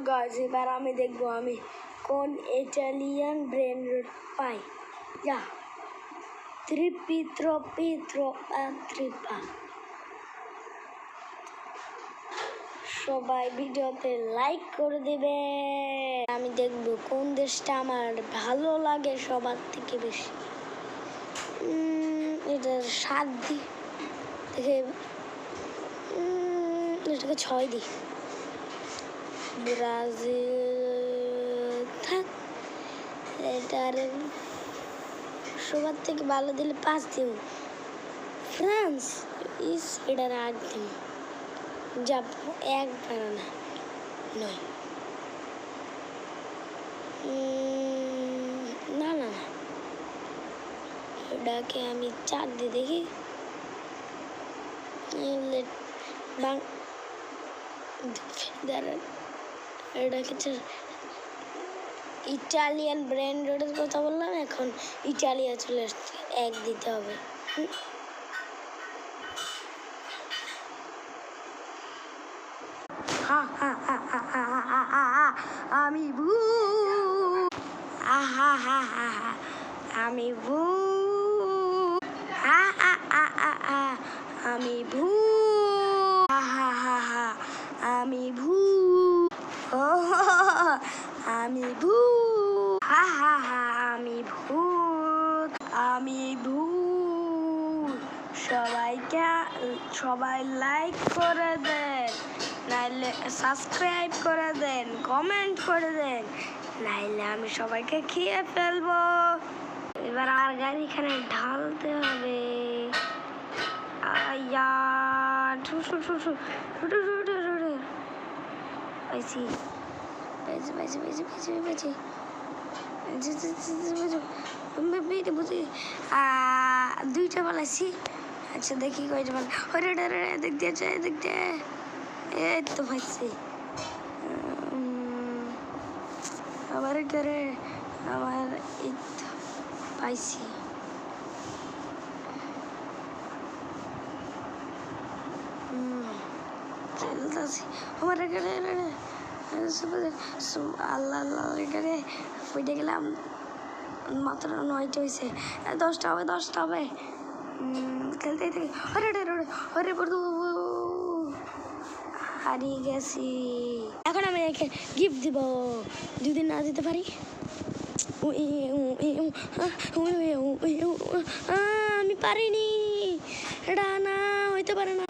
Guys, এবার আমি দেখবো আমি কোন ইটালিয়ান ব্র্যান্ড পাই। যা ত্রিপিত্র পিত্র ত্রিপা। সবাই ভিডিওতে লাইক করে দেবে। আমি দেখবো কোন দেশটা আমার ভালো লাগে সবার থেকে বেশি। এটার 7 দিই, দেখে এটাকে 6 দিই। ব্রাজিল থাক, এটার সবার থেকে ভালো দিলে 5 দিন। ফ্রান্স এটার 8 দিন। জাপান একবার না 9। না না না, এটাকে আমি 4 দিয়ে দেখি। এটাকে ইটালিয়ান ব্র্যান্ডের কথা বললাম, এখন ইটালিয়া চলে আসছে, 1 দিতে হবে। আমি ভূত, আমি ভূত, আমি ভূত, আমি ভূত, আমি ভূত, আমি ভূত, আমি ভূত। সবাই লাইক করে দেন, নাইলে সাবস্ক্রাইব করে দেন, কমেন্ট করে দেন, নাইলে আমি সবাইকে খেয়ে ফেলবো। এবার আর গাড়ি এখানে ঢালতে হবে। দুইটা বলাইছি। আচ্ছা দেখি কয়টা বল। দেখ দিয়ে এই তো পাইছি। আবার এটারে আমার এই তো পাইছি। চলতেছি আমার এখানে আল্লাহ আল্লাহ এখানে ফুটে গেলাম। মাত্র 9টা হয়েছে, 10টা হবে। খেলতেই থাকি। হরে হারিয়ে গেছি। এখন আমি গিফট দিব, যদি না দিতে পারি। আমি পারিনি, এটা না হইতে পারে না।